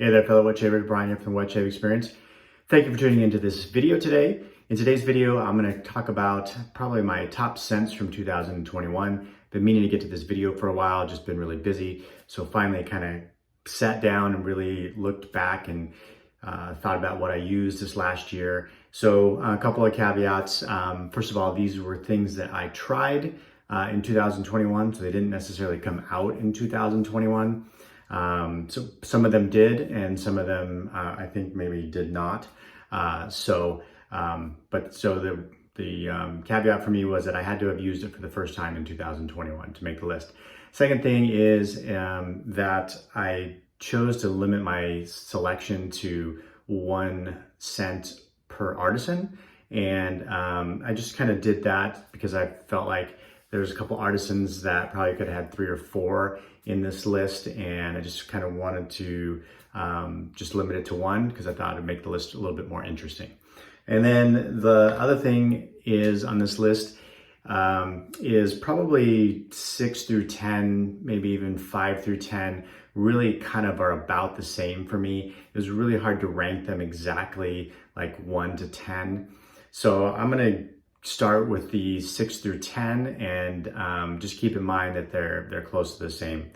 Hey there, fellow wet shavers, Brian here from the Wet Shave Experience. Thank you for tuning into this video today. In today's video, I'm going to talk about probably my top scents from 2021. Been meaning to get to this video for a while, just been really busy. So finally I kind of sat down and really looked back and thought about what I used this last year. So a couple of caveats. First of all, these were things that I tried in 2021, so they didn't necessarily come out in 2021. So some of them did, and some of them I think maybe did not. The caveat for me was that I had to have used it for the first time in 2021 to make the list. Second thing is that I chose to limit my selection to 1 scent per artisan, and I just kind of did that because I felt like there's a couple artisans that probably could have had 3 or 4 in this list, and I just kind of wanted to just limit it to 1 because I thought it'd make the list a little bit more interesting. And then the other thing is on this list is probably 6 through 10, maybe even 5 through 10, really kind of are about the same for me. It was really hard to rank them exactly like 1 to 10. So I'm gonna start with the 6 through 10 and just keep in mind that they're close to the same.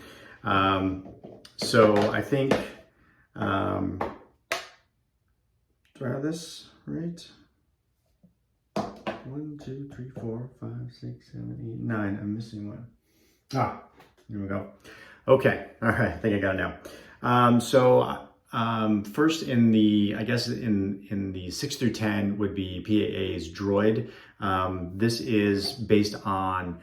So I think, do I have this right? 1, 2, 3, 4, 5, 6, 7, 8, 9. I'm missing one. Here we go. Okay, all right, I think I got it now. First in the, I guess in the 6 through 10 would be PDA's Droid. This is based on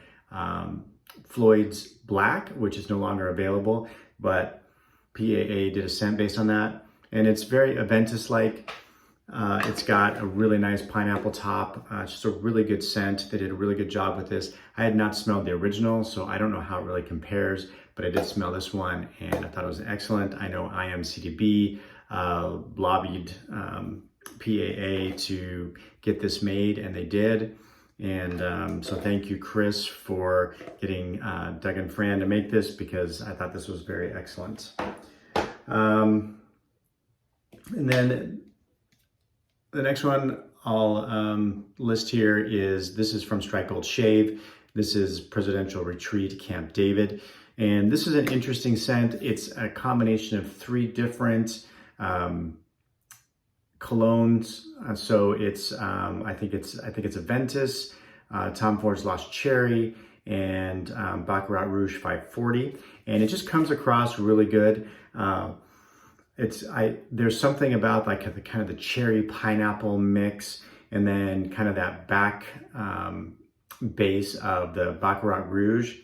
Floyd's Black, which is no longer available, but PDA did a scent based on that. And it's very Aventus-like. It's got a really nice pineapple top. It's just a really good scent. They did a really good job with this. I had not smelled the original, so I don't know how it really compares, but I did smell this one and I thought it was excellent. I know IMCDB lobbied PAA to get this made, and they did. And so thank you, Chris, for getting Doug and Fran to make this, because I thought this was very excellent. And then the next one I'll list here is, this is from Strike Gold Shave. This is Presidential Retreat Camp David. And this is an interesting scent. It's a combination of 3 different colognes. So it's, I think it's Aventus, Tom Ford's Lost Cherry, and Baccarat Rouge 540. And it just comes across really good. There's something about like the kind of the cherry pineapple mix, and then kind of that back base of the Baccarat Rouge.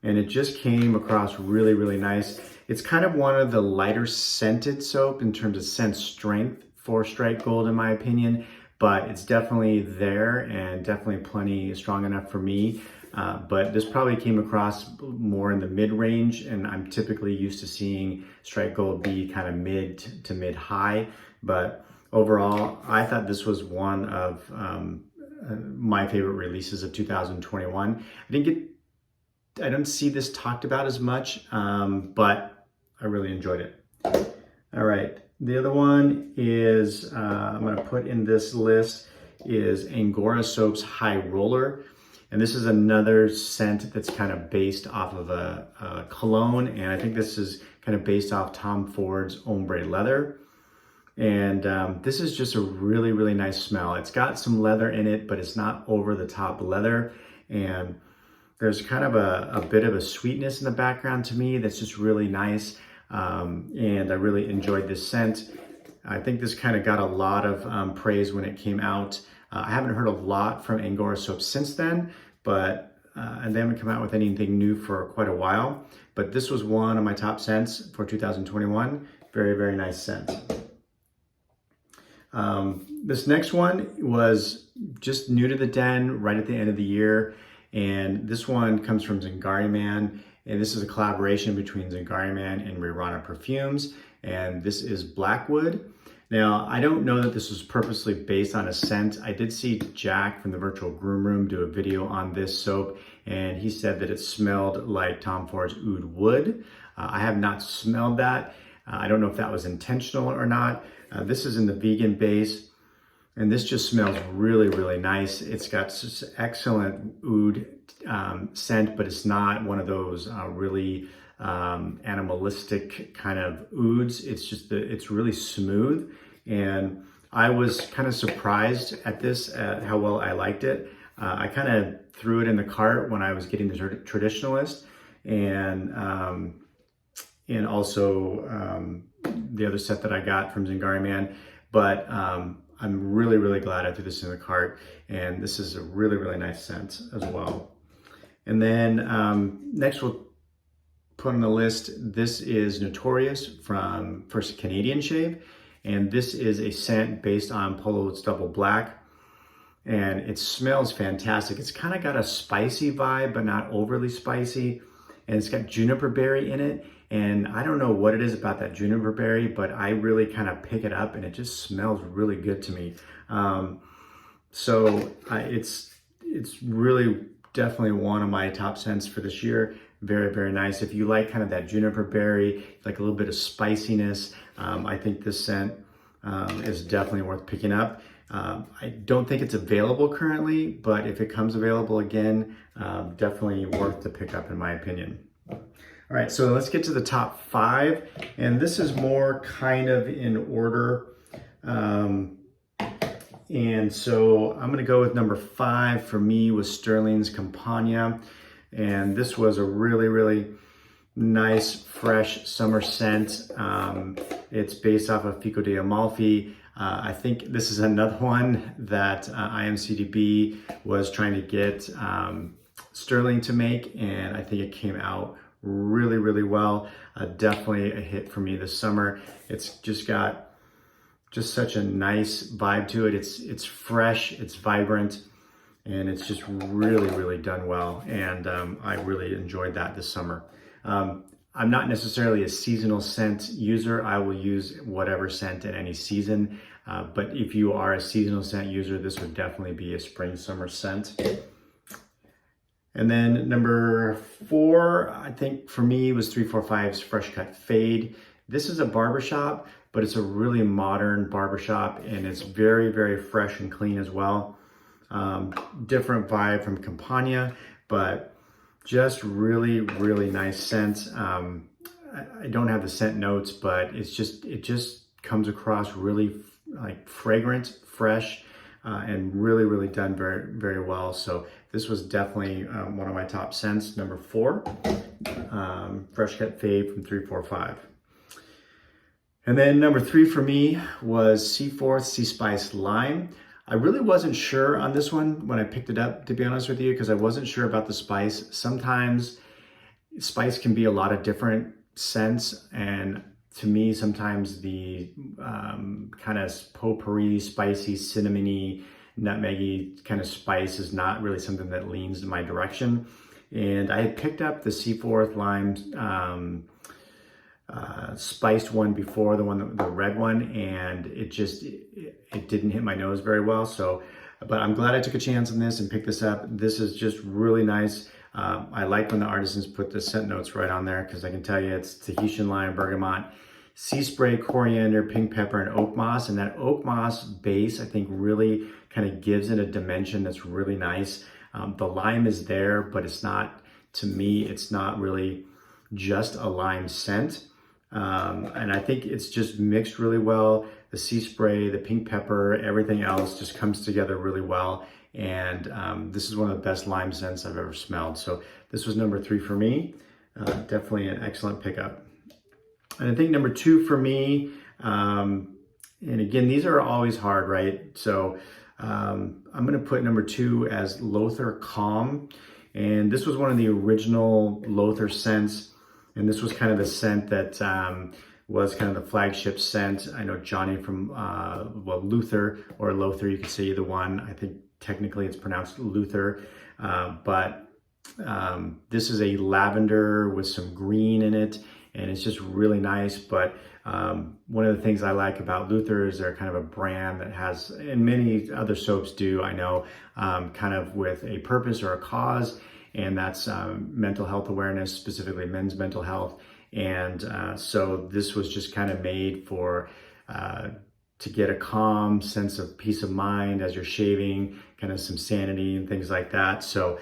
And it just came across really, really nice. It's kind of one of the lighter scented soap in terms of scent strength for Strike Gold, in my opinion, but it's definitely there and definitely plenty strong enough for me. But this probably came across more in the mid-range, and I'm typically used to seeing Strike Gold be kind of mid to mid-high. But overall, I thought this was one of my favorite releases of 2021. I don't see this talked about as much, but I really enjoyed it. All right, the other one is, I'm gonna put in this list, is Angora Soap's High Roller. And this is another scent that's kind of based off of a cologne. And I think this is kind of based off Tom Ford's Ombre Leather. And this is just a really, really nice smell. It's got some leather in it, but it's not over the top leather. And there's kind of a bit of a sweetness in the background to me that's just really nice. And I really enjoyed this scent. I think this kind of got a lot of praise when it came out. I haven't heard a lot from Angora Soap since then, but and they haven't come out with anything new for quite a while. But this was one of my top scents for 2021. Very, very nice scent. This next one was just new to the den right at the end of the year. And this one comes from Zingari Man. And this is a collaboration between Zingari Man and Rirana Perfumes. And this is Blackwood. Now, I don't know that this was purposely based on a scent. I did see Jack from the Virtual Groom Room do a video on this soap, and he said that it smelled like Tom Ford's Oud Wood. I have not smelled that. I don't know if that was intentional or not. This is in the vegan base, and this just smells really, really nice. It's got such excellent oud scent, but it's not one of those really animalistic kind of ouds. It's just it's really smooth, and I was kind of surprised at this, at how well I liked it. I kind of threw it in the cart when I was getting the Traditionalist, and also the other set that I got from Zingari Man. But I'm really, really glad I threw this in the cart, and this is a really, really nice scent as well. And then next we'll put on the list, this is Notorious from First Canadian Shave, and this is a scent based on Polo It's Double Black, and it smells fantastic. It's kind of got a spicy vibe, but not overly spicy, and it's got juniper berry in it, and I don't know what it is about that juniper berry, but I really kind of pick it up, and it just smells really good to me. It's really definitely one of my top scents for this year. Very, very nice. If you like kind of that juniper berry, like a little bit of spiciness, I think this scent is definitely worth picking up. I don't think it's available currently, but if it comes available again, definitely worth the pickup in my opinion. All right, so let's get to the top 5, and this is more kind of in order. And so I'm gonna go with number 5 for me was Sterling's Compania. And this was a really, really nice, fresh summer scent. It's based off of Fico de Amalfi. I think this is another one that IMCDB was trying to get Sterling to make, and I think it came out really, really well. Definitely a hit for me this summer. It's just got such a nice vibe to it. It's fresh, it's vibrant, and it's just really, really done well. And I really enjoyed that this summer. I'm not necessarily a seasonal scent user. I will use whatever scent in any season. But if you are a seasonal scent user, this would definitely be a spring, summer scent. And then number 4, I think for me was 345's Fresh Cut Fade. This is a barbershop, but it's a really modern barbershop, and it's very, very fresh and clean as well. Different vibe from Compania, but just really, really nice scent. I don't have the scent notes, but it just comes across really like fragrant, fresh, and really, really done very, very well. So this was definitely one of my top scents. Number 4, Fresh Cut Fade from 345. And then number 3 for me was Seaforth Sea Spice Lime. I really wasn't sure on this one when I picked it up, to be honest with you, because I wasn't sure about the spice. Sometimes spice can be a lot of different scents, and to me, sometimes the kind of potpourri, spicy, cinnamony, nutmeggy kind of spice is not really something that leans in my direction. And I had picked up the Seaforth Lime spiced one before, the red one, and it didn't hit my nose very well. So, but I'm glad I took a chance on this and picked this up. This is just really nice. I like when the artisans put the scent notes right on there, because I can tell you it's Tahitian lime, bergamot, sea spray, coriander, pink pepper, and oak moss. And that oak moss base, I think, really kind of gives it a dimension that's really nice. The lime is there, but it's not, to me, it's not really just a lime scent. And I think it's just mixed really well. The sea spray, the pink pepper, everything else just comes together really well. And this is one of the best lime scents I've ever smelled. So this was number 3 for me. Definitely an excellent pickup. And I think number 2 for me, and again, these are always hard, right? So I'm gonna put number 2 as Lavender Calm. And this was one of the original Lothar scents. And this was kind of the scent that was kind of the flagship scent. I know Johnny from, Luther, or Lothar, you could say either one. I think technically it's pronounced Luther. But this is a lavender with some green in it, and it's just really nice. But one of the things I like about Luther is they're kind of a brand that has, and many other soaps do, I know, kind of with a purpose or a cause. And that's mental health awareness, specifically men's mental health. And so this was just kind of made for to get a calm sense of peace of mind as you're shaving, kind of some sanity and things like that. So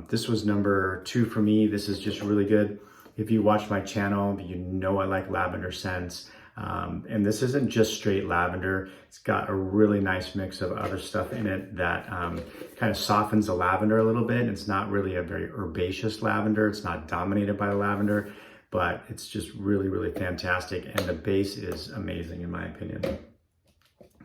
this was number 2 for me. This is just really good. If you watch my channel, you know I like lavender scents. And this isn't just straight lavender. It's got a really nice mix of other stuff in it that kind of softens the lavender a little bit. It's not really a very herbaceous lavender. It's not dominated by the lavender, but it's just really, really fantastic. And the base is amazing in my opinion.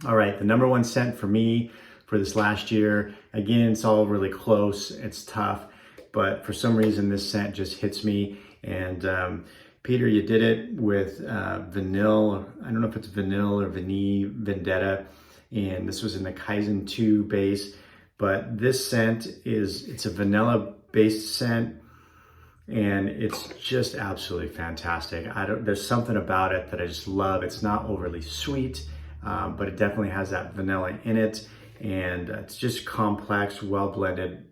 All right, the number 1 scent for me for this last year, again, it's all really close. It's tough, but for some reason this scent just hits me. And Peter, you did it with vanilla. I don't know if it's vanilla or vendetta, and this was in the Kaizen 2 base. But this scent it's a vanilla based scent, and it's just absolutely fantastic. There's something about it that I just love. It's not overly sweet, but it definitely has that vanilla in it, and it's just complex, well blended,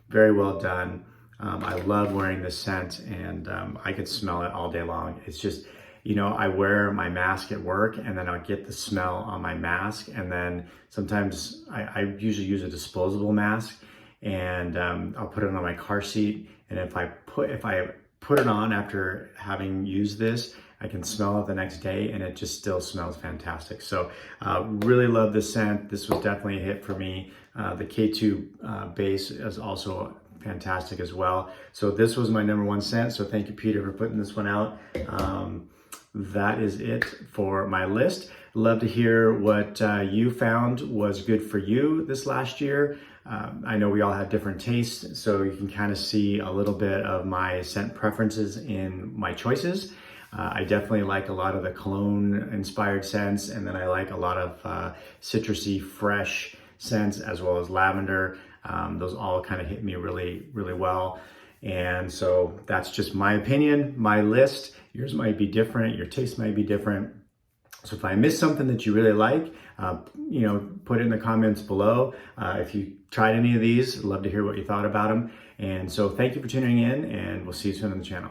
very well done. I love wearing this scent, and I could smell it all day long. It's just, you know, I wear my mask at work, and then I'll get the smell on my mask, and then sometimes I usually use a disposable mask, and I'll put it on my car seat, and if I put it on after having used this, I can smell it the next day, and it just still smells fantastic. So really love this scent. This was definitely a hit for me. The K2 base is also fantastic as well. So this was my number 1 scent. So thank you, Peter, for putting this one out. That is it for my list. Love to hear what you found was good for you this last year. I know we all have different tastes, so you can kind of see a little bit of my scent preferences in my choices. I definitely like a lot of the cologne inspired scents, and then I like a lot of citrusy, fresh scents, as well as lavender. Those all kind of hit me really, really well. And so that's just my opinion, my list. Yours might be different, your taste might be different. So if I missed something that you really like, you know, put it in the comments below. If you tried any of these, I'd love to hear what you thought about them. And so thank you for tuning in, and we'll see you soon on the channel.